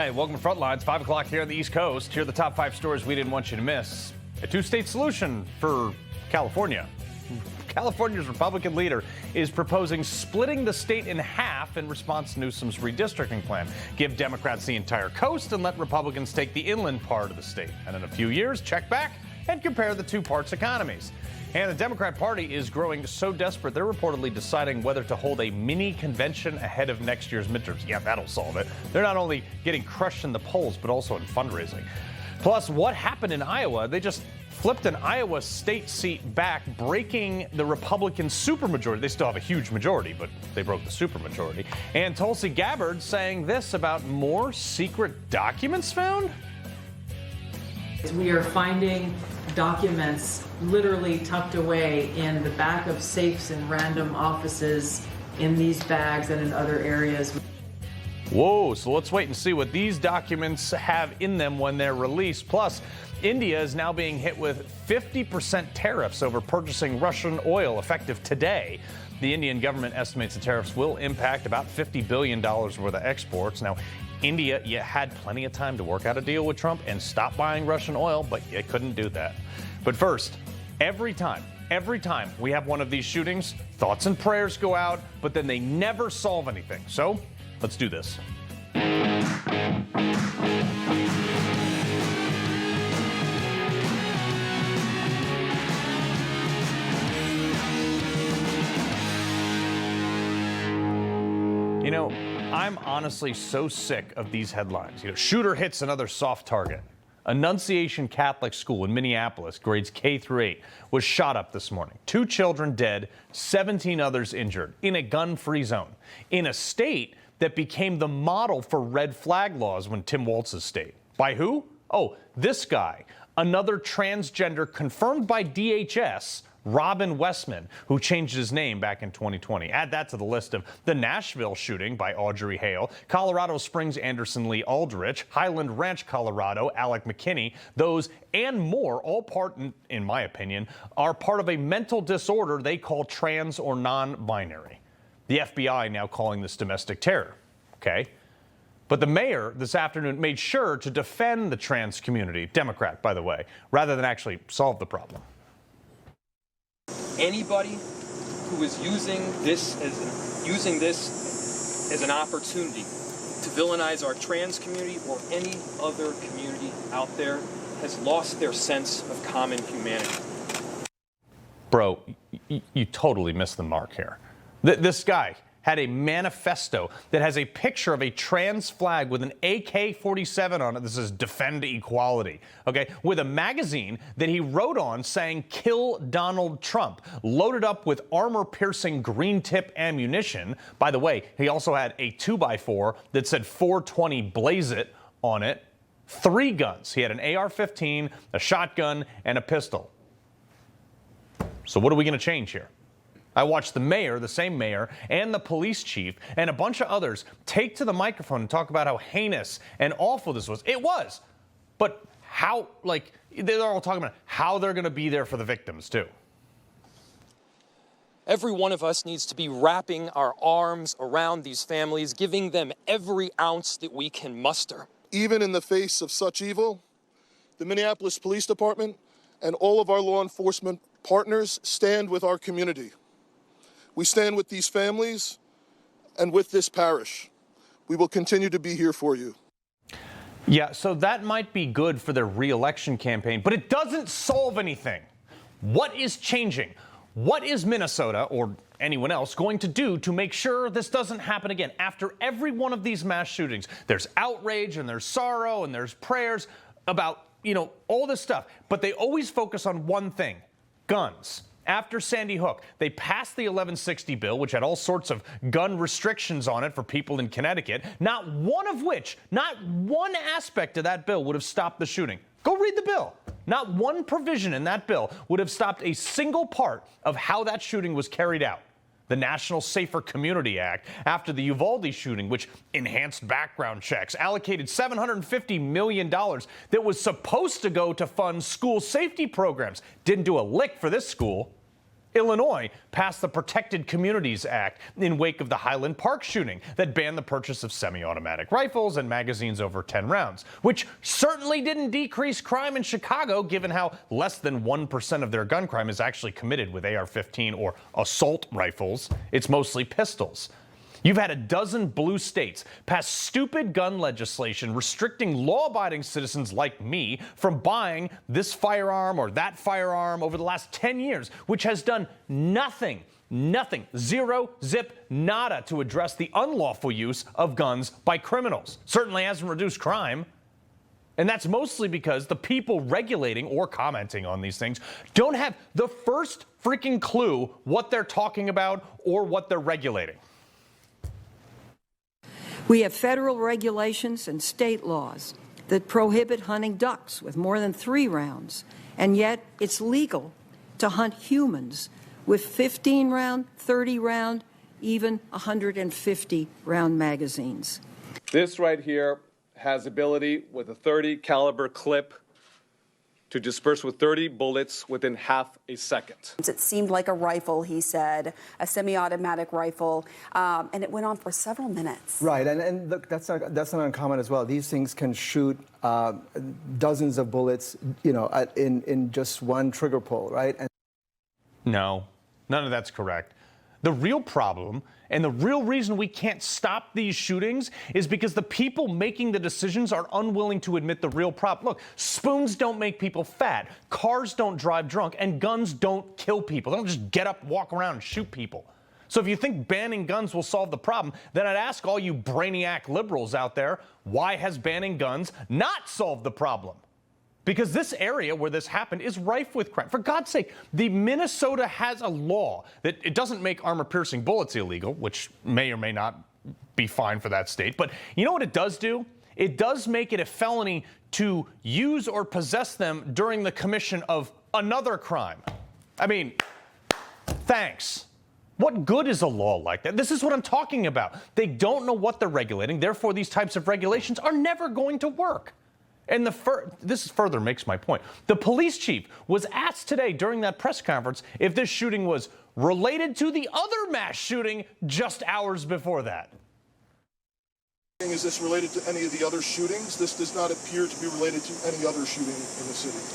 Hey, welcome to Frontline. It's 5 o'clock here on the East Coast. Here are the top 5 stories we didn't want you to miss. A two-state solution for California. California's Republican leader is proposing splitting the state in half in response to Newsom's redistricting plan. Give Democrats the entire coast and let Republicans take the inland part of the state. And in a few years, check back and compare the two parts' economies. And the Democrat Party is growing so desperate, they're reportedly deciding whether to hold a mini convention ahead of next year's midterms. Yeah, that'll solve it. They're not only getting crushed in the polls, but also in fundraising. Plus, what happened in Iowa? They just flipped an Iowa state seat back, breaking the Republican supermajority. They still have a huge majority, but they broke the supermajority. And Tulsi Gabbard saying this about more secret documents found? We are finding documents literally tucked away in the back of safes in random offices, in these bags and in other areas. Whoa, so let's wait and see what these documents have in them when they're released. Plus, India is now being hit with 50% tariffs over purchasing Russian oil effective today. The Indian government estimates the tariffs will impact about $50 billion worth of exports. Now, India had plenty of time to work out a deal with Trump and stop buying Russian oil, but you couldn't do that. But first, every time we have one of these shootings, thoughts and prayers go out, but then they never solve anything. So let's do this. You know, I'm honestly so sick of these headlines. Shooter hits another soft target. Annunciation Catholic School in Minneapolis, grades K through 8, was shot up this morning. 2 children dead, 17 others injured in a gun-free zone in a state that became the model for red flag laws when Tim Walz's state. By who? Oh, this guy, another transgender confirmed by DHS, Robin Westman, who changed his name back in 2020. Add that to the list of the Nashville shooting by Audrey Hale, Colorado Springs Anderson Lee Aldrich, Highland Ranch, Colorado, Alec McKinney. Those and more, all part, in my opinion, are part of a mental disorder they call trans or non-binary. The FBI now calling this domestic terror. Okay? But the mayor this afternoon made sure to defend the trans community, Democrat, by the way, rather than actually solve the problem. Anybody who is using this as an opportunity to villainize our trans community or any other community out there has lost their sense of common humanity. Bro, you totally missed the mark here. This guy had a manifesto that has a picture of a trans flag with an AK-47 on it that says defend equality, okay, with a magazine that he wrote on saying kill Donald Trump, loaded up with armor-piercing green-tip ammunition. By the way, he also had a 2x4 that said 420 Blaze It on it, 3 guns. He had an AR-15, a shotgun, and a pistol. So what are we going to change here? I watched the mayor, the same mayor, and the police chief, and a bunch of others take to the microphone and talk about how heinous and awful this was. It was. But how, they're all talking about how they're going to be there for the victims, too. Every one of us needs to be wrapping our arms around these families, giving them every ounce that we can muster. Even in the face of such evil, the Minneapolis Police Department and all of our law enforcement partners stand with our community. We stand with these families and with this parish. We will continue to be here for you. Yeah, so that might be good for their re-election campaign, but it doesn't solve anything. What is changing? What is Minnesota, or anyone else, going to do to make sure this doesn't happen again? After every one of these mass shootings, there's outrage and there's sorrow and there's prayers about, all this stuff. But they always focus on one thing: guns. After Sandy Hook, they passed the 1160 bill, which had all sorts of gun restrictions on it for people in Connecticut, not one aspect of that bill would have stopped the shooting. Go read the bill. Not one provision in that bill would have stopped a single part of how that shooting was carried out. The National Safer Community Act, after the Uvalde shooting, which enhanced background checks, allocated $750 million that was supposed to go to fund school safety programs. Didn't do a lick for this school. Illinois passed the Protected Communities Act in wake of the Highland Park shooting that banned the purchase of semi-automatic rifles and magazines over 10 rounds, which certainly didn't decrease crime in Chicago, given how less than 1% of their gun crime is actually committed with AR-15 or assault rifles. It's mostly pistols. You've had a dozen blue states pass stupid gun legislation restricting law-abiding citizens like me from buying this firearm or that firearm over the last 10 years, which has done nothing, zero, zip, nada to address the unlawful use of guns by criminals. Certainly hasn't reduced crime. And that's mostly because the people regulating or commenting on these things don't have the first freaking clue what they're talking about or what they're regulating. We have federal regulations and state laws that prohibit hunting ducks with more than 3 rounds, and yet it's legal to hunt humans with 15-round, 30-round, even 150-round magazines. This right here has ability with a 30 caliber clip to disperse with 30 bullets within half a second. It seemed like a rifle, he said, a semi-automatic rifle, and it went on for several minutes. Right, and look, that's not uncommon as well. These things can shoot dozens of bullets, you know, in just one trigger pull, right? No, none of that's correct. The real problem and the real reason we can't stop these shootings is because the people making the decisions are unwilling to admit the real problem. Look, spoons don't make people fat, cars don't drive drunk, and guns don't kill people. They don't just get up, walk around, and shoot people. So if you think banning guns will solve the problem, then I'd ask all you brainiac liberals out there, why has banning guns not solved the problem? Because this area where this happened is rife with crime. For God's sake, the Minnesota has a law that it doesn't make armor-piercing bullets illegal, which may or may not be fine for that state. But you know what it does do? It does make it a felony to use or possess them during the commission of another crime. I mean, thanks. What good is a law like that? This is what I'm talking about. They don't know what they're regulating. Therefore, these types of regulations are never going to work. And this further makes my point. The police chief was asked today during that press conference if this shooting was related to the other mass shooting just hours before that. Is this related to any of the other shootings? This does not appear to be related to any other shooting in the city.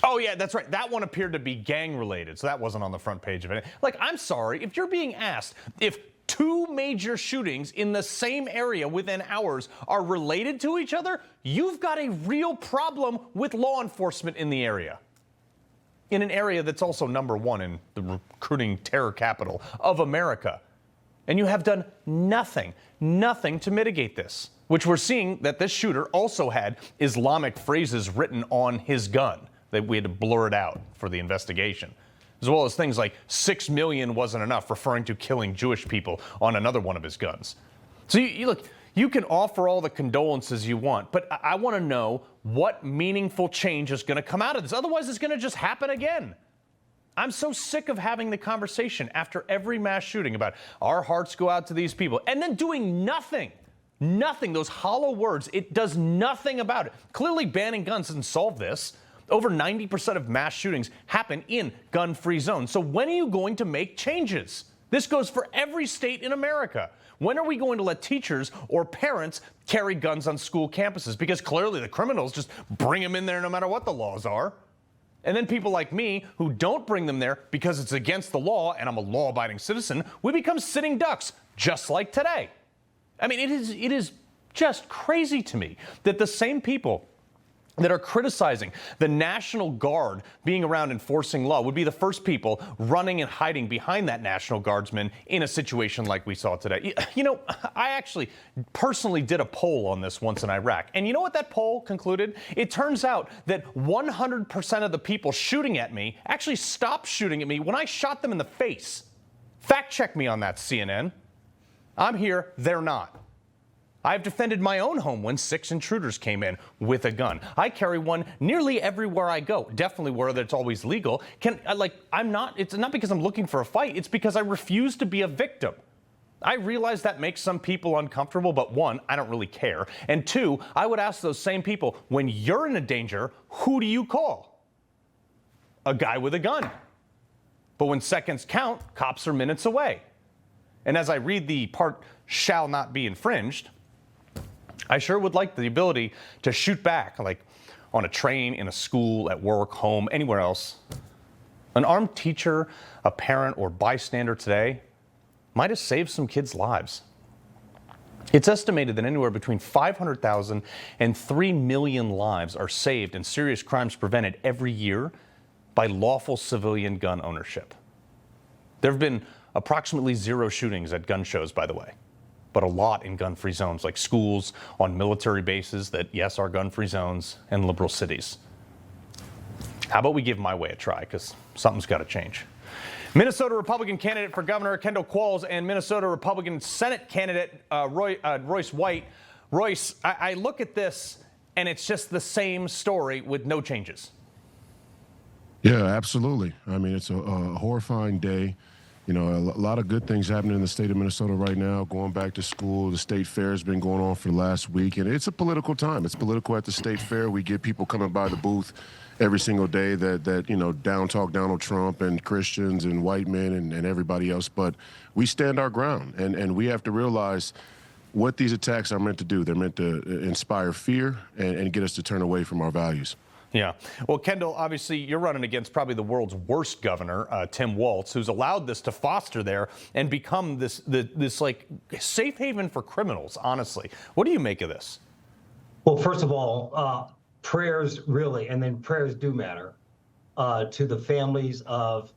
Oh, yeah, that's right. That one appeared to be gang-related, so that wasn't on the front page of it. Like, I'm sorry, if you're being asked if 2 major shootings in the same area within hours are related to each other, you've got a real problem with law enforcement in the area. In an area that's also #1 in the recruiting terror capital of America. And you have done nothing to mitigate this, which we're seeing that this shooter also had Islamic phrases written on his gun that we had to blur it out for the investigation. As well as things like 6 million wasn't enough, referring to killing Jewish people on another one of his guns. So look, you can offer all the condolences you want, but I want to know what meaningful change is going to come out of this. Otherwise, it's going to just happen again. I'm so sick of having the conversation after every mass shooting about our hearts go out to these people and then doing nothing. Nothing. Those hollow words. It does nothing about it. Clearly, banning guns doesn't solve this. Over 90% of mass shootings happen in gun-free zones. So when are you going to make changes? This goes for every state in America. When are we going to let teachers or parents carry guns on school campuses? Because clearly the criminals just bring them in there no matter what the laws are. And then people like me who don't bring them there because it's against the law and I'm a law-abiding citizen, we become sitting ducks, just like today. I mean, it is just crazy to me that the same people that are criticizing the National Guard being around enforcing law would be the first people running and hiding behind that National Guardsman in a situation like we saw today. You know, I actually personally did a poll on this once in Iraq. And you know what that poll concluded? It turns out that 100% of the people shooting at me actually stopped shooting at me when I shot them in the face. Fact check me on that, CNN. I'm here, they're not. I've defended my own home when 6 intruders came in with a gun. I carry one nearly everywhere I go, definitely where it's always legal. It's not because I'm looking for a fight, it's because I refuse to be a victim. I realize that makes some people uncomfortable, but 1, I don't really care. And 2, I would ask those same people, when you're in a danger, who do you call? A guy with a gun. But when seconds count, cops are minutes away. And as I read the part shall not be infringed, I sure would like the ability to shoot back, like on a train, in a school, at work, home, anywhere else. An armed teacher, a parent, or bystander today might have saved some kids' lives. It's estimated that anywhere between 500,000 and 3 million lives are saved and serious crimes prevented every year by lawful civilian gun ownership. There have been approximately 0 shootings at gun shows, by the way, but a lot in gun-free zones like schools, on military bases that, yes, are gun-free zones, and liberal cities. How about we give my way a try, because something's got to change. Minnesota Republican candidate for governor Kendall Qualls and Minnesota Republican Senate candidate Royce White. Royce, I look at this, and it's just the same story with no changes. Yeah, absolutely. I mean, it's a horrifying day. You know, a lot of good things happening in the state of Minnesota right now, going back to school. The state fair has been going on for the last week, and it's a political time. It's political at the state fair. We get people coming by the booth every single day that you know, down talk Donald Trump and Christians and white men and everybody else. But we stand our ground, and we have to realize what these attacks are meant to do. They're meant to inspire fear and get us to turn away from our values. Yeah. Well, Kendall, obviously you're running against probably the world's worst governor, Tim Walz, who's allowed this to foster there and become this like safe haven for criminals, honestly. What do you make of this? Well, first of all, prayers really, and then prayers do matter to the families of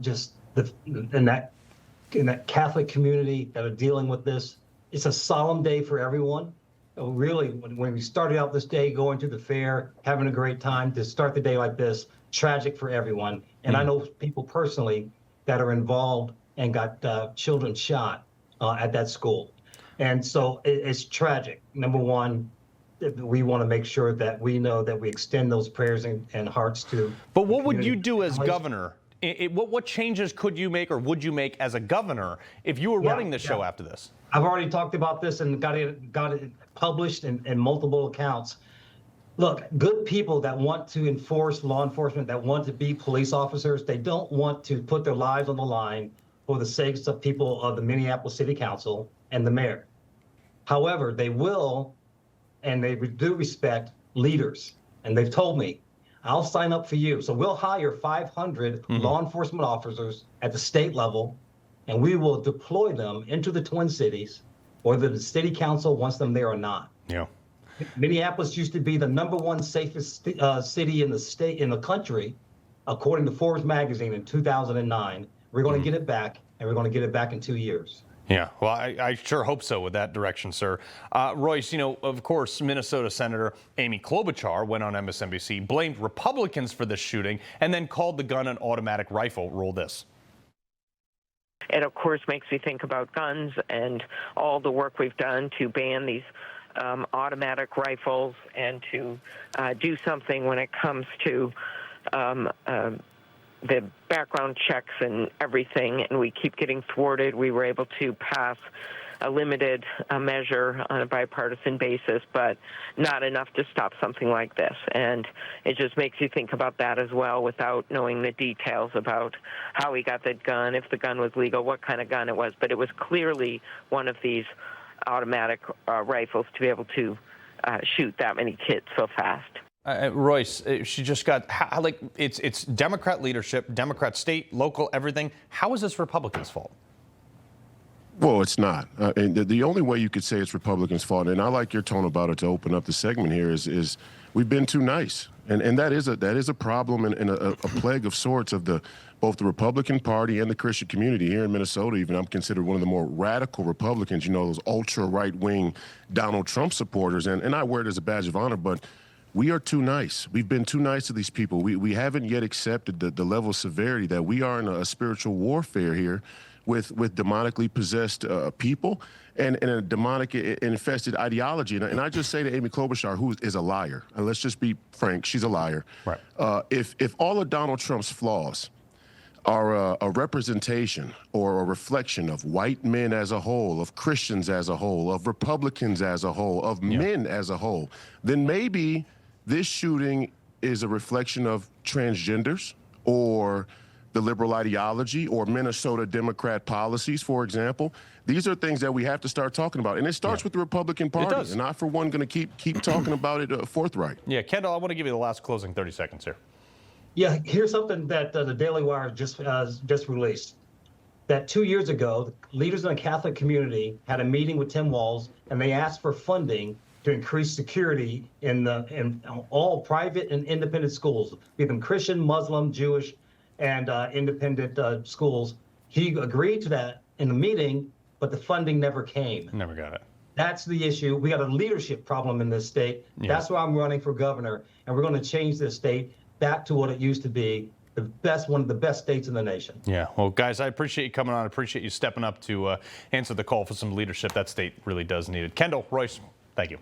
just in that Catholic community that are dealing with this. It's a solemn day for everyone. Really, when we started out this day, going to the fair, having a great time, to start the day like this, tragic for everyone. And I know people personally that are involved and got children shot at that school. And so it's tragic. Number one, we want to make sure that we know that we extend those prayers and hearts to. But what would you do as governor? What changes could you make or would you make as a governor if you were running the show after this? I've already talked about this and got it published in multiple accounts. Look, good people that want to enforce law enforcement, that want to be police officers, they don't want to put their lives on the line for the sakes of people of the Minneapolis City Council and the mayor. However, they will, and they do respect leaders. And they've told me, I'll sign up for you. So we'll hire 500 law enforcement officers at the state level, and we will deploy them into the Twin Cities, whether the city council wants them there or not. Yeah. Minneapolis used to be the #1 safest city in the country, according to Forbes magazine in 2009. We're going to get it back, and we're going to get it back in 2 years. Yeah, well, I sure hope so with that direction, sir. Royce, you know, of course, Minnesota Senator Amy Klobuchar went on MSNBC, blamed Republicans for this shooting, and then called the gun an automatic rifle. Roll this. It, of course, makes me think about guns and all the work we've done to ban these automatic rifles and to do something when it comes to the background checks and everything, and we keep getting thwarted. We were able to pass a limited measure on a bipartisan basis, but not enough to stop something like this. And it just makes you think about that as well without knowing the details about how he got that gun, if the gun was legal, what kind of gun it was. But it was clearly one of these automatic rifles to be able to shoot that many kids so fast. Royce, she just got, like, it's Democrat leadership, Democrat state, local, everything. How is this Republicans' fault? Well, it's not. And the only way you could say it's Republicans' fault, and I like your tone about it to open up the segment here, is we've been too nice. And that is a problem and a plague of sorts of both the Republican Party and the Christian community here in Minnesota. Even I'm considered one of the more radical Republicans, you know, those ultra right-wing Donald Trump supporters. And I wear it as a badge of honor, but we are too nice. We've been too nice to these people. We haven't yet accepted the level of severity that we are in a spiritual warfare here with demonically possessed people and a demonic infested ideology. And I just say to Amy Klobuchar, who is a liar, and let's just be frank, she's a liar. Right. If all of Donald Trump's flaws are a representation or a reflection of white men as a whole, of Christians as a whole, of Republicans as a whole, of men as a whole, then maybe this shooting is a reflection of transgenders or the liberal ideology or Minnesota Democrat policies, for example. These are things that we have to start talking about. And it starts with the Republican Party. And I, for one, going to keep talking about it forthright. Yeah, Kendall, I want to give you the last closing 30 seconds here. Yeah, here's something that the Daily Wire just released. That 2 years ago, leaders in the Catholic community had a meeting with Tim Walz, and they asked for funding to increase security in all private and independent schools, be them Christian, Muslim, Jewish, and independent schools. He agreed to that in the meeting, but the funding never came. Never got it. That's the issue. We got a leadership problem in this state. Yeah. That's why I'm running for governor, and we're going to change this state back to what it used to be, one of the best states in the nation. Yeah, well, guys, I appreciate you coming on. I appreciate you stepping up to answer the call for some leadership. That state really does need it. Kendall, Royce, thank you.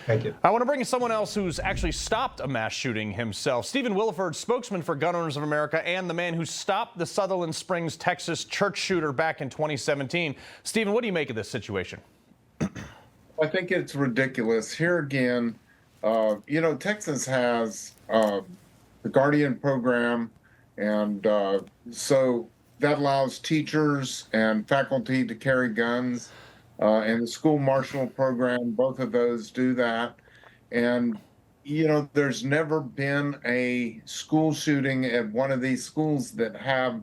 Thank you. I want to bring in someone else who's actually stopped a mass shooting himself. Stephen Williford, spokesman for Gun Owners of America and the man who stopped the Sutherland Springs, Texas church shooter back in 2017. Stephen, what do you make of this situation? I think it's ridiculous. Here again, Texas has the Guardian program, and so that allows teachers and faculty to carry guns. And the school marshal program, both of those do that. And, there's never been a school shooting at one of these schools that have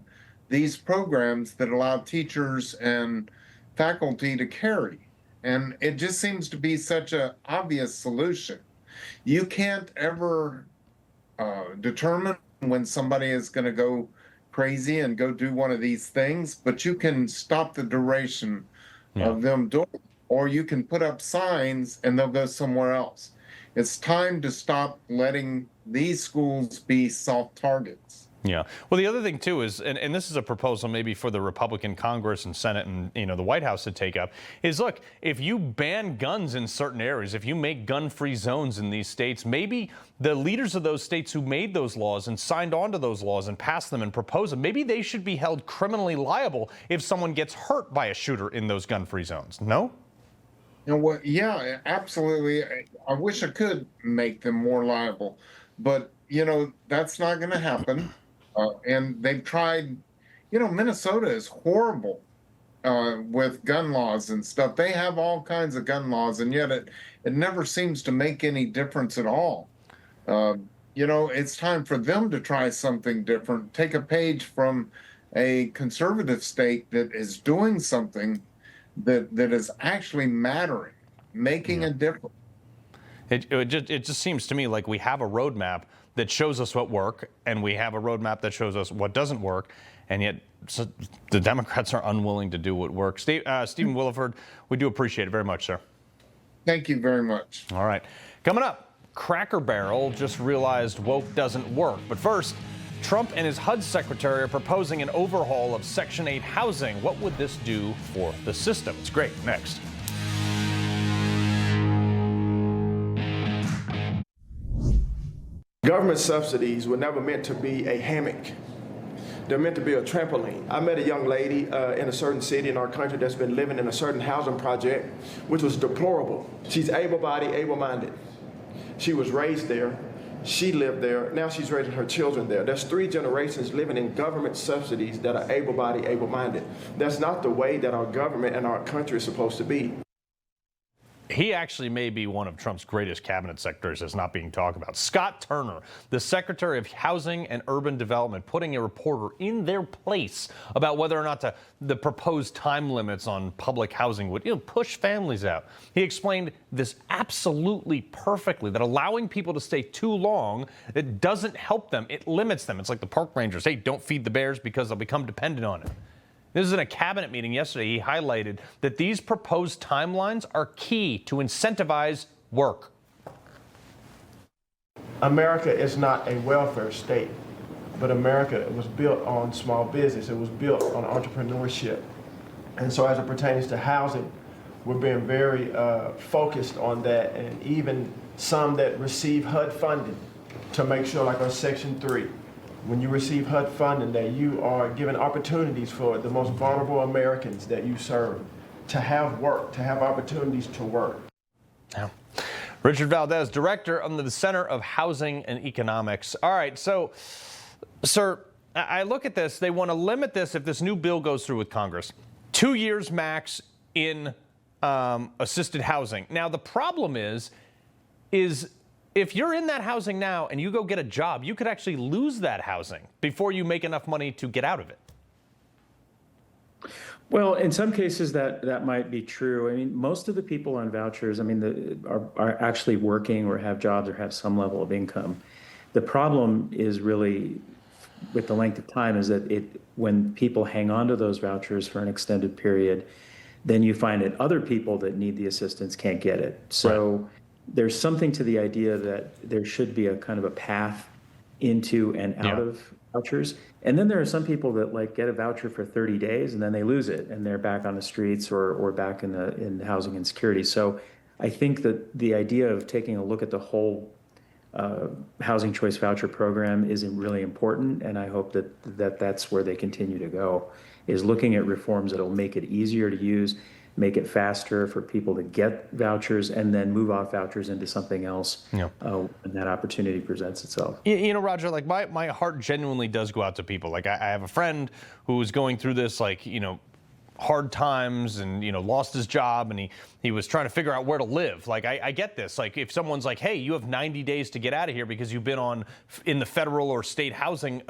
these programs that allow teachers and faculty to carry. And it just seems to be such an obvious solution. You can't ever determine when somebody is going to go crazy and go do one of these things, but you can stop the duration of them doing it, or you can put up signs and they'll go somewhere else. It's time to stop letting these schools be soft targets. Yeah. Well, the other thing, too, is, and this is a proposal maybe for the Republican Congress and Senate and, the White House to take up, is, look, if you ban guns in certain areas, if you make gun-free zones in these states, maybe the leaders of those states who made those laws and signed on to those laws and passed them and proposed them, maybe they should be held criminally liable if someone gets hurt by a shooter in those gun-free zones. No? Yeah, absolutely. I wish I could make them more liable, but, that's not going to happen. And they've tried, Minnesota is horrible with gun laws and stuff. They have all kinds of gun laws, and yet it never seems to make any difference at all. It's time for them to try something different, take a page from a conservative state that is doing something that is actually mattering, making a difference. It just seems to me like we have a roadmap that shows us what works, and we have a roadmap that shows us what doesn't work, and yet the Democrats are unwilling to do what works. Stephen Williford, we do appreciate it very much, sir. Thank you very much. All right. Coming up, Cracker Barrel just realized woke doesn't work. But first, Trump and his HUD secretary are proposing an overhaul of Section 8 housing. What would this do for the system? It's great. Next. Government subsidies were never meant to be a hammock. They're meant to be a trampoline. I met a young lady in a certain city in our country that's been living in a certain housing project, which was deplorable. She's able-bodied, able-minded. She was raised there. She lived there. Now she's raising her children there. There's 3 generations living in government subsidies that are able-bodied, able-minded. That's not the way that our government and our country is supposed to be. He actually may be one of Trump's greatest cabinet secretaries that's not being talked about. Scott Turner, the Secretary of Housing and Urban Development, putting a reporter in their place about whether or not the proposed time limits on public housing would push families out. He explained this absolutely perfectly, that allowing people to stay too long, it doesn't help them. It limits them. It's like the park rangers. Hey, don't feed the bears because they'll become dependent on it. This is in a cabinet meeting yesterday. He highlighted that these proposed timelines are key to incentivize work. America is not a welfare state, but America was built on small business. It was built on entrepreneurship. And so as it pertains to housing, we're being very focused on that, and even some that receive HUD funding to make sure, like on Section 3, when you receive HUD funding, that you are given opportunities for the most vulnerable Americans that you serve to have work, to have opportunities to work. Yeah. Richard Valdez, director under the Center of Housing and Economics. All right, so, sir, I look at this. They want to limit this if this new bill goes through with Congress. 2 years max in assisted housing. Now, the problem is if you're in that housing now and you go get a job, you could actually lose that housing before you make enough money to get out of it. Well, in some cases that might be true. I mean, most of the people on vouchers, I mean, are actually working or have jobs or have some level of income. The problem is really with the length of time is that when people hang on to those vouchers for an extended period, then you find that other people that need the assistance can't get it. So there's something to the idea that there should be a kind of a path into and out of vouchers. And then there are some people that like get a voucher for 30 days and then they lose it and they're back on the streets or back in housing insecurity. So I think that the idea of taking a look at the whole housing choice voucher program is really important. And I hope that that's where they continue to go, is looking at reforms that'll make it easier to use, make it faster for people to get vouchers, and then move off vouchers into something else when that opportunity presents itself. You know, Roger, like my heart genuinely does go out to people. Like I have a friend who was going through this, like, you know, hard times and, you know, lost his job and he was trying to figure out where to live. Like, I get this. Like, if someone's like, hey, you have 90 days to get out of here because you've been in the federal or state housing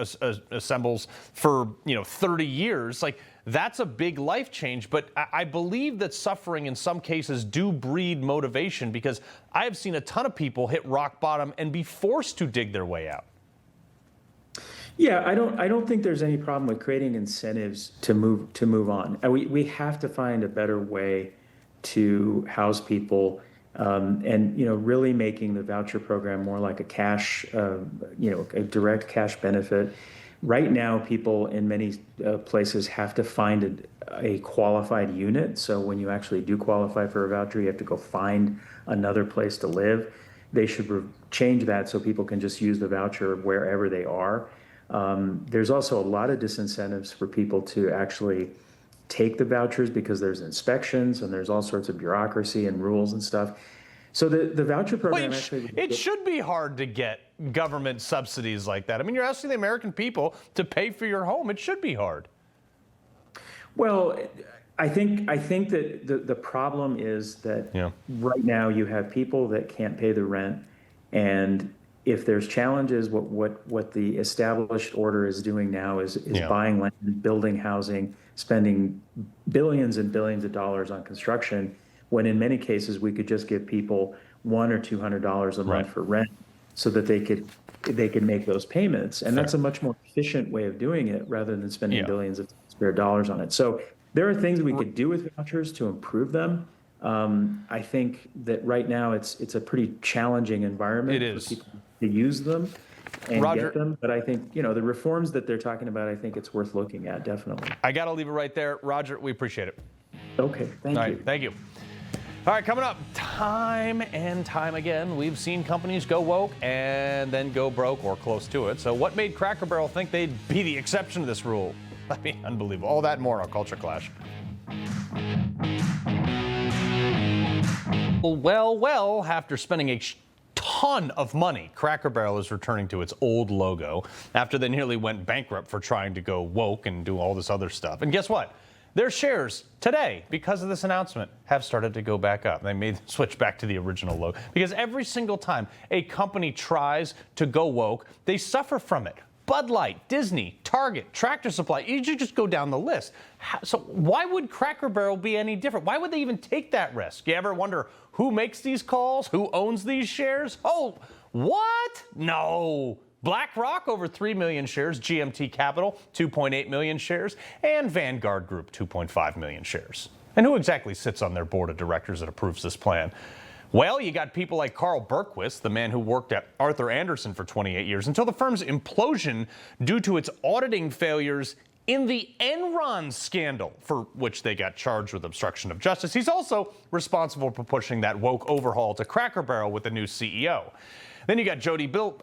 assembles for, you know, 30 years, like, that's a big life change. But I believe that suffering in some cases do breed motivation, because I have seen a ton of people hit rock bottom and be forced to dig their way out. Yeah, I don't think there's any problem with creating incentives to move on. We have to find a better way to house people, and, you know, really making the voucher program more like a cash, you know, a direct cash benefit. Right now, people in many places have to find a qualified unit. So when you actually do qualify for a voucher, you have to go find another place to live. They should change that so people can just use the voucher wherever they are. There's also a lot of disincentives for people to actually take the vouchers, because there's inspections and there's all sorts of bureaucracy and rules and stuff. So the voucher program it should be hard to get government subsidies like that. I mean, you're asking the American people to pay for your home. It should be hard. Well, I think that the problem is that right now you have people that can't pay the rent, and if there's challenges, what the established order is doing now is buying land, building housing, spending billions and billions of dollars on construction, when in many cases we could just give people $100 or $200 a month for rent, so that they could make those payments. And that's a much more efficient way of doing it, rather than spending billions of spare dollars on it. So there are things we could do with vouchers to improve them. I think that right now it's a pretty challenging environment for people to use them and get them. But I think, you know, the reforms that they're talking about, I think it's worth looking at, definitely. I got to leave it right there. Roger, we appreciate it. Okay, thank you. Thank you. All right, coming up, time and time again, we've seen companies go woke and then go broke or close to it. So what made Cracker Barrel think they'd be the exception to this rule? I mean, unbelievable. All that and more on Culture Clash. Well, after spending a ton of money, Cracker Barrel is returning to its old logo after they nearly went bankrupt for trying to go woke and do all this other stuff. And guess what? Their shares today, because of this announcement, have started to go back up. They made the switch back to the original logo, because every single time a company tries to go woke, they suffer from it. Bud Light, Disney, Target, Tractor Supply, you just go down the list. So why would Cracker Barrel be any different? Why would they even take that risk? You ever wonder who makes these calls? Who owns these shares? Oh, what? No. BlackRock, over 3 million shares. GMT Capital, 2.8 million shares. And Vanguard Group, 2.5 million shares. And who exactly sits on their board of directors that approves this plan? Well, you got people like Carl Berquist, the man who worked at Arthur Andersen for 28 years, until the firm's implosion due to its auditing failures in the Enron scandal, for which they got charged with obstruction of justice. He's also responsible for pushing that woke overhaul to Cracker Barrel with the new CEO. Then you got Jody Bilney,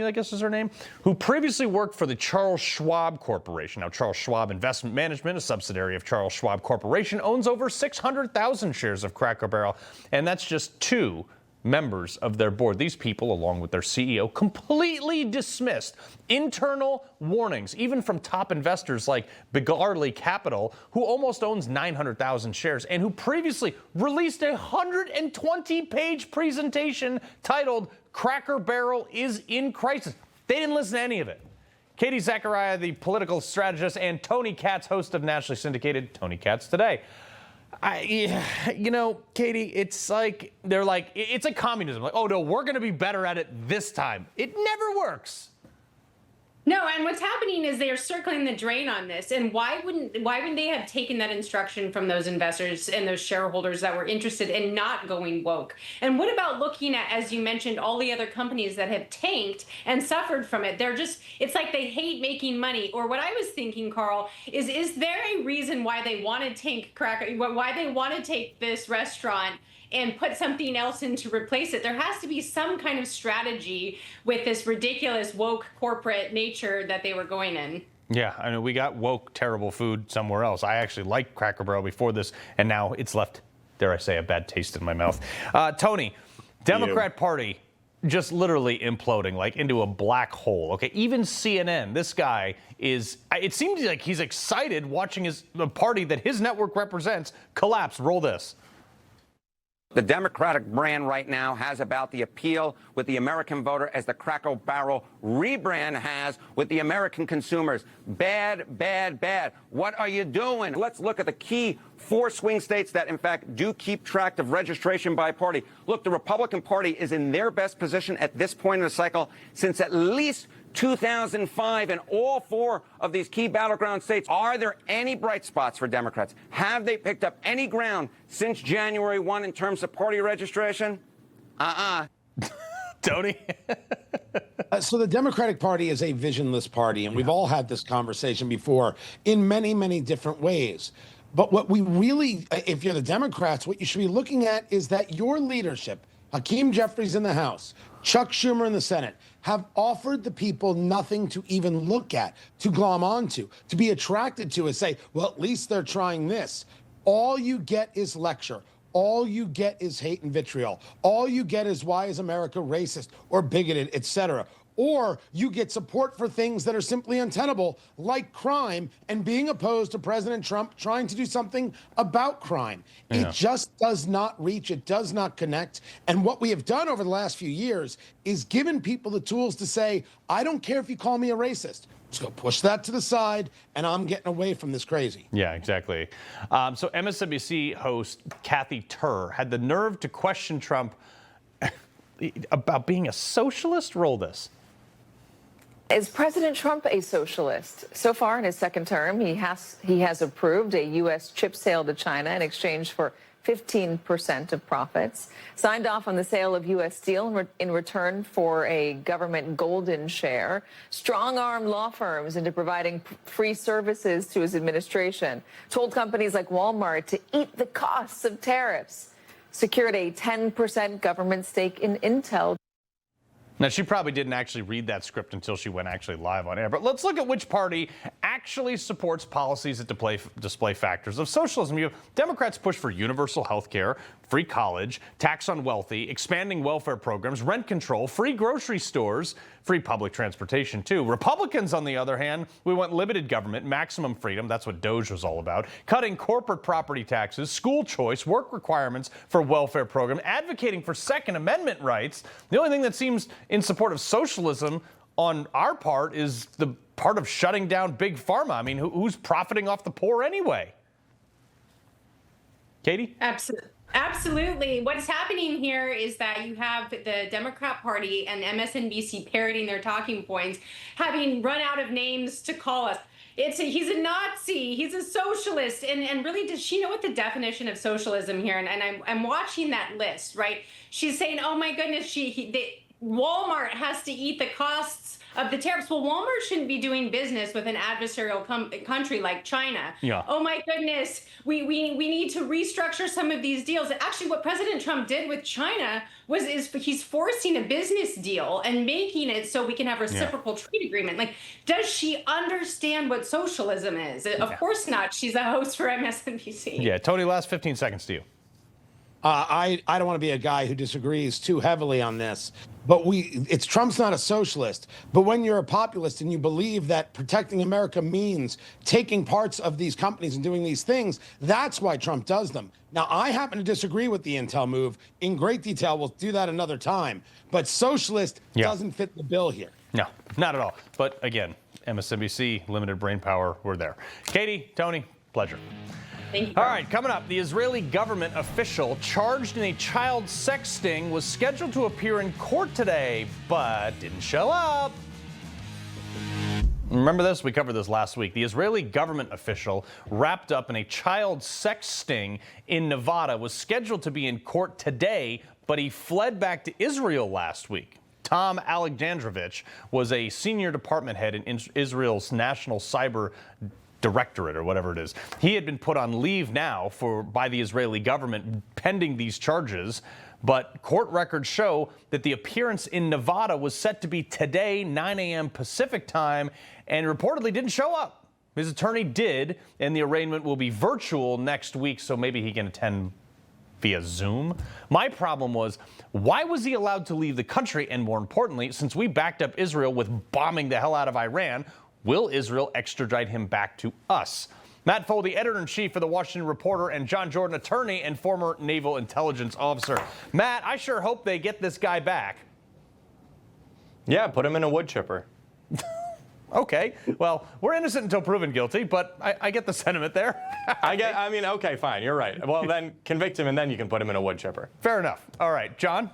I guess is her name, who previously worked for the Charles Schwab Corporation. Now, Charles Schwab Investment Management, a subsidiary of Charles Schwab Corporation, owns over 600,000 shares of Cracker Barrel, and that's just 2 members of their board. These people, along with their CEO, completely dismissed internal warnings, even from top investors like Bigarly Capital, who almost owns 900,000 shares and who previously released a 120-page presentation titled "Cracker Barrel is in Crisis." They didn't listen to any of it. Katie Zachariah, the political strategist, and Tony Katz, host of nationally syndicated Tony Katz Today. Katie, it's like they're like, it's like communism. Like, oh no, we're going to be better at it this time. It never works. No, and what's happening is they are circling the drain on this. And why wouldn't they have taken that instruction from those investors and those shareholders that were interested in not going woke? And what about looking at, as you mentioned, all the other companies that have tanked and suffered from it? It's like they hate making money. Or what I was thinking, Carl, is there a reason why they want to why they want to take this restaurant and put something else in to replace it? There has to be some kind of strategy with this ridiculous woke corporate nature that they were going in. Yeah, I mean, we got woke, terrible food somewhere else. I actually liked Cracker Barrel before this, and now it's left, dare I say, a bad taste in my mouth. Tony, Democrat Party just literally imploding like into a black hole. Okay, even CNN, this guy is, it seems like he's excited watching the party that his network represents collapse. Roll this. The Democratic brand right now has about the appeal with the American voter as the Cracker Barrel rebrand has with the American consumers. Bad, bad, bad. What are you doing? Let's look at the key 4 swing states that, in fact, do keep track of registration by party. Look, the Republican Party is in their best position at this point in the cycle since at least 2005 in all 4 of these key battleground states. Are there any bright spots for Democrats? Have they picked up any ground since January 1 in terms of party registration? Tony? So the Democratic Party is a visionless party, and we've all had this conversation before in many, many different ways. But what we really, if you're the Democrats, what you should be looking at is that your leadership, Hakeem Jeffries in the House, Chuck Schumer in the Senate, have offered the people nothing to even look at, to glom onto, to be attracted to, and say, well, at least they're trying this. All you get is lecture. All you get is hate and vitriol. All you get is why is America racist or bigoted, etc. Or you get support for things that are simply untenable, like crime, and being opposed to President Trump trying to do something about crime. Yeah. It just does not reach. It does not connect. And what we have done over the last few years is given people the tools to say, I don't care if you call me a racist. Let's go push that to the side, and I'm getting away from this crazy. Yeah, exactly. So MSNBC host Kathy Tur had the nerve to question Trump about being a socialist. Roll this. Is President Trump a socialist? So far in his second term, he has approved a U.S. chip sale to China in exchange for 15% of profits, signed off on the sale of U.S. Steel in return for a government golden share, strong-armed law firms into providing free services to his administration, told companies like Walmart to eat the costs of tariffs, secured a 10% government stake in Intel. Now, she probably didn't actually read that script until she went actually live on air. But let's look at which party actually supports policies that display factors of socialism. You have Democrats push for universal health care, free college, tax on wealthy, expanding welfare programs, rent control, free grocery stores, free public transportation, too. Republicans, on the other hand, we want limited government, maximum freedom. That's what DOGE was all about. Cutting corporate property taxes, school choice, work requirements for welfare program, advocating for Second Amendment rights. The only thing that seems in support of socialism on our part is the part of shutting down big pharma. I mean, who's profiting off the poor anyway? Katie? Absolutely. What's happening here is that you have the Democrat Party and MSNBC parroting their talking points, having run out of names to call us. He's a Nazi, he's a socialist, and really, does she know what the definition of socialism here? And I'm watching that list, right? She's saying, oh my goodness, Walmart has to eat the costs of the tariffs. Well, Walmart shouldn't be doing business with an adversarial country like China. Yeah. Oh my goodness, we need to restructure some of these deals. Actually, what President Trump did with China is he's forcing a business deal and making it so we can have reciprocal trade agreement. Like, does she understand what socialism is? Of course not. She's a host for MSNBC. Yeah, Tony, last 15 seconds to you. I don't want to be a guy who disagrees too heavily on this, but Trump's not a socialist. But when you're a populist and you believe that protecting America means taking parts of these companies and doing these things, that's why Trump does them. Now, I happen to disagree with the Intel move in great detail. We'll do that another time. But socialist doesn't fit the bill here. No, not at all. But again, MSNBC, limited brain power, we're there. Katie, Tony, pleasure. Thank you. All right, coming up, the Israeli government official charged in a child sex sting was scheduled to appear in court today, but didn't show up. Remember this? We covered this last week. The Israeli government official wrapped up in a child sex sting in Nevada was scheduled to be in court today, but he fled back to Israel last week. Tom Alexandrovich was a senior department head in Israel's National Cyber Directorate, or whatever it is. He had been put on leave now by the Israeli government pending these charges, but court records show that the appearance in Nevada was set to be today, 9 a.m. Pacific time, and reportedly didn't show up. His attorney did, and the arraignment will be virtual next week, so maybe he can attend via Zoom. My problem was, why was he allowed to leave the country? And more importantly, since we backed up Israel with bombing the hell out of Iran, will Israel extradite him back to us? Matt Foldy, editor-in-chief of the Washington Reporter, and John Jordan, attorney and former naval intelligence officer. Matt, I sure hope they get this guy back. Yeah, put him in a wood chipper. Okay, well, we're innocent until proven guilty, but I get the sentiment there. Okay, fine, you're right. Well, then convict him and then you can put him in a wood chipper. Fair enough. All right, John?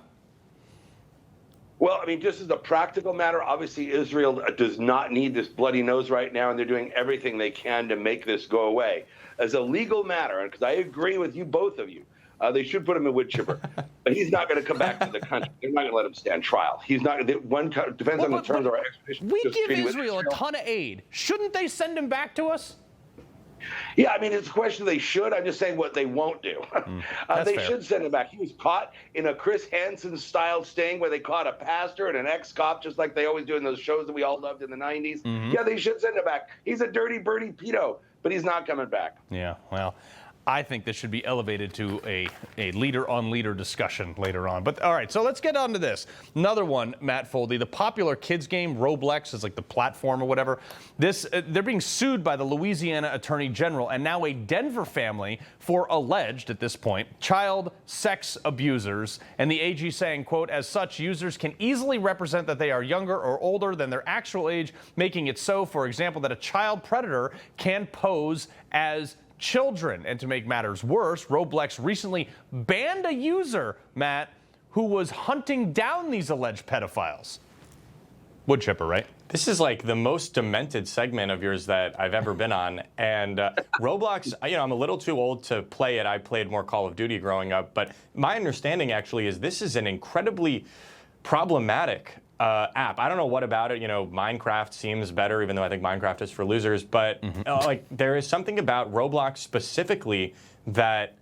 Well, I mean, just as a practical matter, obviously Israel does not need this bloody nose right now, and they're doing everything they can to make this go away. As a legal matter, because I agree with you, both of you, they should put him in wood chipper. But he's not going to come back to the country. They're not going to let him stand trial. He's not. Depends on the terms of our extradition. We give Israel a ton of aid. Shouldn't they send him back to us? Yeah, I mean, it's a question they should. I'm just saying what they won't do. They should send him back. He was caught in a Chris Hansen-style sting where they caught a pastor and an ex-cop, just like they always do in those shows that we all loved in the 90s. Yeah, they should send him back. He's a dirty birdie pedo, but he's not coming back. Yeah, well, I think this should be elevated to a leader-on-leader discussion later on. But all right, so let's get on to this. Another one, Matt Foldy, the popular kids game, Roblox, is like the platform or whatever. They're being sued by the Louisiana Attorney General and now a Denver family for alleged, at this point, child sex abusers. And the AG saying, quote, as such, users can easily represent that they are younger or older than their actual age, making it so, for example, that a child predator can pose as children. And to make matters worse, Roblox recently banned a user, Matt, who was hunting down these alleged pedophiles. Wood chipper, right? This is like the most demented segment of yours that I've ever been on. And Roblox, I'm a little too old to play it. I played more Call of Duty growing up. But my understanding actually is this is an incredibly problematic app. I don't know what about it. Minecraft seems better, even though I think Minecraft is for losers. But there is something about Roblox specifically that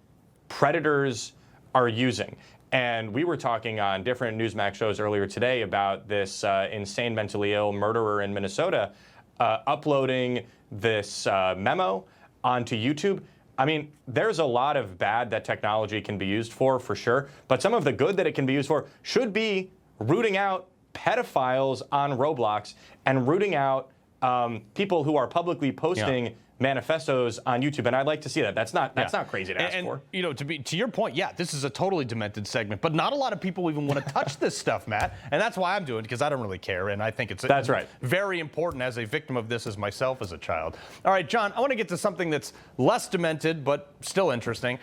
predators are using. And we were talking on different Newsmax shows earlier today about this insane mentally ill murderer in Minnesota uploading this memo onto YouTube. I mean, there's a lot of bad that technology can be used for sure. But some of the good that it can be used for should be rooting out pedophiles on Roblox and rooting out people who are publicly posting manifestos on YouTube, and I'd like to see that. That's not crazy to ask for. To your point, this is a totally demented segment, but not a lot of people even want to touch this stuff, Matt, and that's why I'm doing it, because I don't really care, and I think it's very important as a victim of this as myself as a child. All right, John, I want to get to something that's less demented, but still interesting.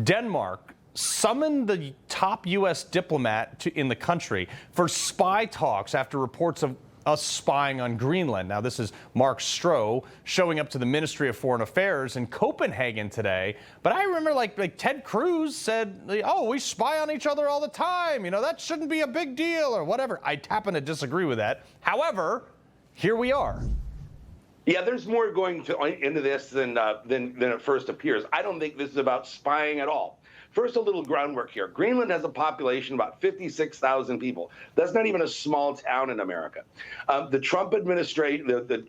Denmark summoned the top U.S. diplomat in the country for spy talks after reports of us spying on Greenland. Now, this is Mark Stroh showing up to the Ministry of Foreign Affairs in Copenhagen today. But I remember like Ted Cruz said, oh, we spy on each other all the time. That shouldn't be a big deal or whatever. I happen to disagree with that. However, here we are. Yeah, there's more going into this than it first appears. I don't think this is about spying at all. First, a little groundwork here. Greenland has a population of about 56,000 people. That's not even a small town in America. The Trump administration, the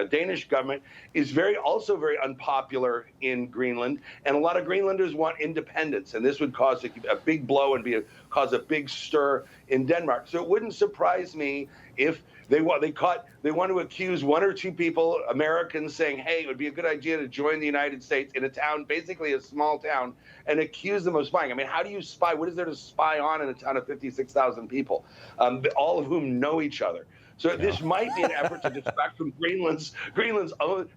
Danish government is also very unpopular in Greenland, and a lot of Greenlanders want independence, and this would cause a big blow and cause a big stir in Denmark. So it wouldn't surprise me if they want to accuse one or two people, Americans, saying, hey, it would be a good idea to join the United States in a town, basically a small town, and accuse them of spying. I mean, how do you spy? What is there to spy on in a town of 56,000 people, all of whom know each other? So this might be an effort to distract from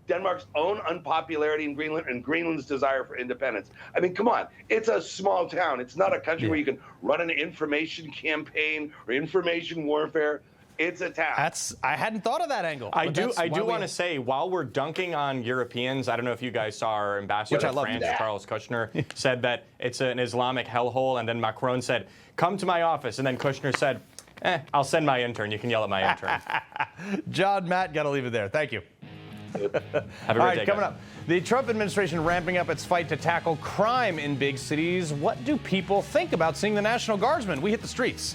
Denmark's own unpopularity in Greenland and Greenland's desire for independence. I mean, come on, it's a small town. It's not a country where you can run an information campaign or information warfare. It's a town. I hadn't thought of that angle. I do want to say, while we're dunking on Europeans, I don't know if you guys saw our ambassador to France, Charles Kushner, said that it's an Islamic hellhole, and then Macron said, come to my office, and then Kushner said, I'll send my intern. You can yell at my intern. John, Matt, got to leave it there. Thank you. Have a All great right, day, coming guys. up, the Trump administration ramping up its fight to tackle crime in big cities. What do people think about seeing the National Guardsmen? We hit the streets.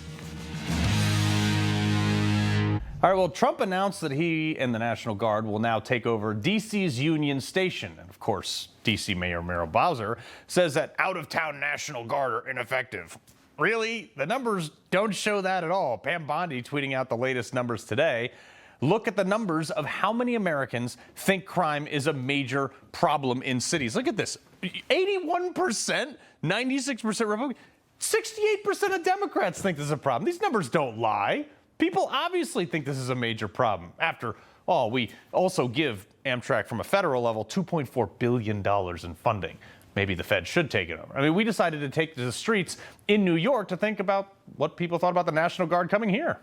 All right, well, Trump announced that he and the National Guard will now take over D.C.'s Union Station. And, of course, D.C. Mayor Muriel Bowser says that out-of-town National Guard are ineffective. Really? The numbers don't show that at all. Pam Bondi tweeting out the latest numbers today. Look at the numbers of how many Americans think crime is a major problem in cities. Look at this. 81%, 96% Republican, 68% of Democrats think this is a problem. These numbers don't lie. People obviously think this is a major problem. After all, we also give Amtrak from a federal level $2.4 billion in funding. Maybe the Fed should take it over. I mean, we decided to take to the streets in New York to think about what people thought about the National Guard coming here.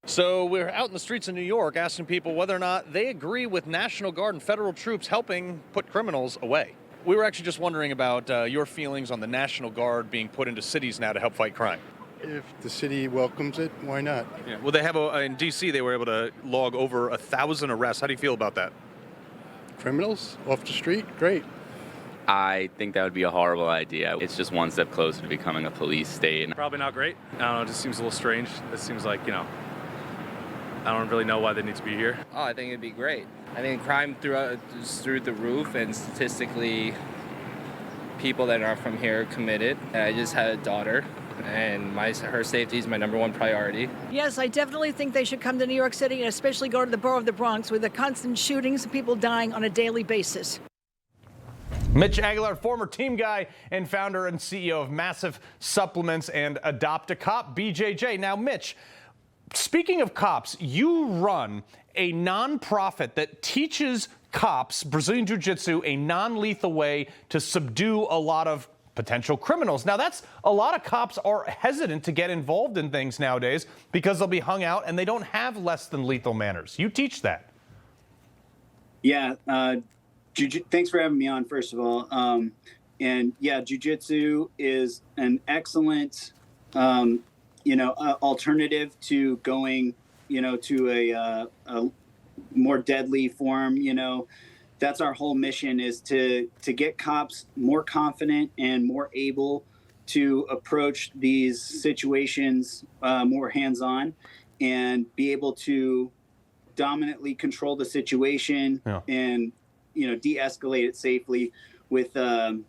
So we're out in the streets of New York asking people whether or not they agree with National Guard and federal troops helping put criminals away. We were actually just wondering about your feelings on the National Guard being put into cities now to help fight crime. If the city welcomes it, why not? Yeah. Well, they have in D.C. they were able to log over 1,000 arrests. How do you feel about that? Criminals off the street? Great. I think that would be a horrible idea. It's just one step closer to becoming a police state. Probably not great. I don't know, it just seems a little strange. It seems like, I don't really know why they need to be here. Oh, I think it'd be great. I think crime is through the roof, and statistically, people that aren't from here committed. I just had a daughter, and her safety is my number one priority. Yes, I definitely think they should come to New York City and especially go to the borough of the Bronx with the constant shootings and people dying on a daily basis. Mitch Aguilar, former team guy and founder and CEO of Massive Supplements and Adopt a Cop, BJJ. Now, Mitch, speaking of cops, you run a nonprofit that teaches cops, Brazilian Jiu-Jitsu, a non-lethal way to subdue a lot of potential criminals. Now, that's a lot of cops are hesitant to get involved in things nowadays because they'll be hung out and they don't have less than lethal manners. You teach that. Yeah. Thanks for having me on, first of all. And yeah, jiu-jitsu is an excellent, alternative to going, to a more deadly form. That's our whole mission, is to get cops more confident and more able to approach these situations more hands-on and be able to dominantly control the situation and, de-escalate it safely without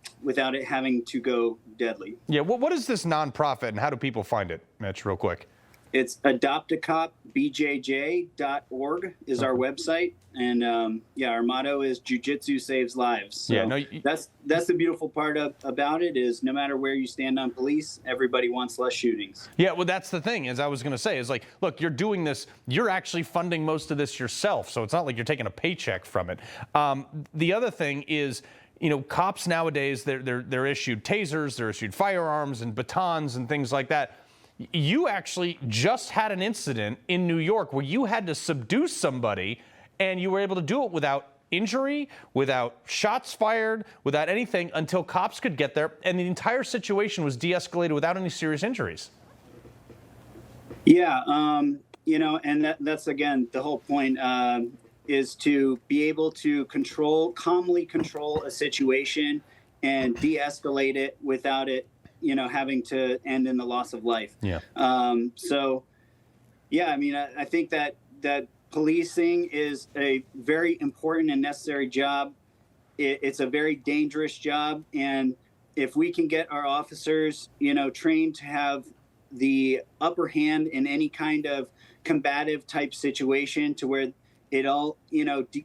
it having to go deadly. Yeah. What is this nonprofit and how do people find it, Mitch, real quick? It's adoptacopbjj.org is our website. And our motto is Jiu-Jitsu saves lives. So that's the beautiful part about it, is no matter where you stand on police, everybody wants less shootings. Yeah, well, that's the thing, as I was going to say, is like, look, you're doing this, you're actually funding most of this yourself. So it's not like you're taking a paycheck from it. The other thing is, cops nowadays, they're issued tasers, they're issued firearms and batons and things like that. You actually just had an incident in New York where you had to subdue somebody and you were able to do it without injury, without shots fired, without anything, until cops could get there, and the entire situation was de-escalated without any serious injuries. Yeah, and that's, again, the whole point, is to be able to calmly control a situation and de-escalate it without it, having to end in the loss of life. Yeah. So, yeah, I mean, I think that policing is a very important and necessary job. It's a very dangerous job, and if we can get our officers, trained to have the upper hand in any kind of combative type situation, to where it all,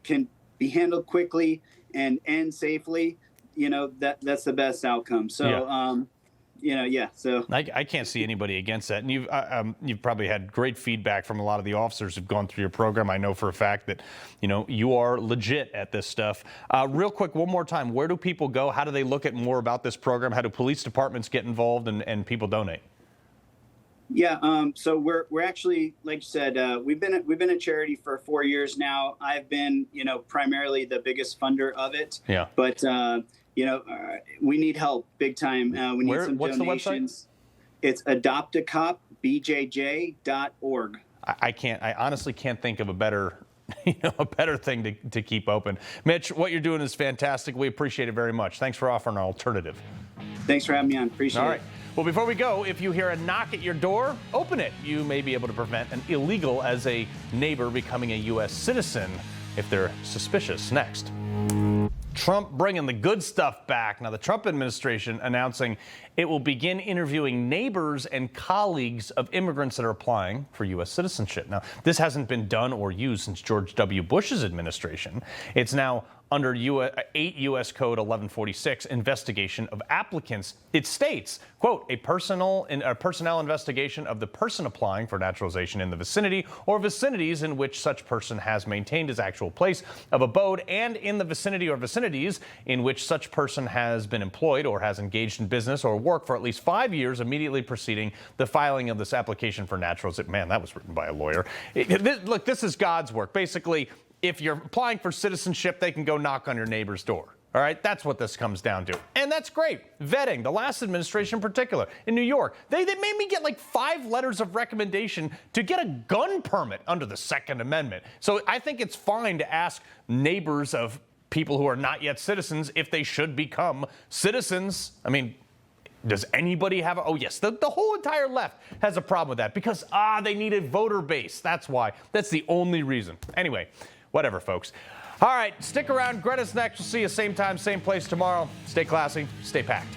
can be handled quickly and end safely, that's the best outcome. So, so I can't see anybody against that. And you've probably had great feedback from a lot of the officers who've gone through your program. I know for a fact that, you are legit at this stuff. Real quick, one more time, where do people go? How do they look at more about this program? How do police departments get involved and people donate? Yeah, so we're actually, like you said, we've been a charity for 4 years now. I've been, primarily the biggest funder of it. Yeah. But we need help big time. We need some what's donations. It's adoptacopbjj.org. I honestly can't think of a better thing to keep open. Mitch, what you're doing is fantastic. We appreciate it very much. Thanks for offering an alternative. Thanks for having me on. Appreciate it. All right. Well, before we go, if you hear a knock at your door, open it. You may be able to prevent an illegal as a neighbor becoming a U.S. citizen if they're suspicious. Next. Trump bringing the good stuff back. Now, the Trump administration announcing it will begin interviewing neighbors and colleagues of immigrants that are applying for U.S. citizenship. Now, this hasn't been done or used since George W. Bush's administration. It's now under 8 U.S. Code 1146, investigation of applicants. It states, quote, a personnel investigation of the person applying for naturalization in the vicinity or vicinities in which such person has maintained his actual place of abode, and in the vicinity or vicinities in which such person has been employed or has engaged in business or work for at least 5 years immediately preceding the filing of this application for naturalization. Man, that was written by a lawyer. Look, this is God's work. Basically, if you're applying for citizenship, they can go knock on your neighbor's door. All right, that's what this comes down to. And that's great. Vetting, the last administration in particular, in New York, they made me get like 5 letters of recommendation to get a gun permit under the Second Amendment. So I think it's fine to ask neighbors of people who are not yet citizens if they should become citizens. I mean, does anybody have oh yes, the whole entire left has a problem with that because they need a voter base. That's why. That's the only reason. Anyway, whatever, folks. All right, stick around. Greta's next. We'll see you same time, same place tomorrow. Stay classy, stay packed.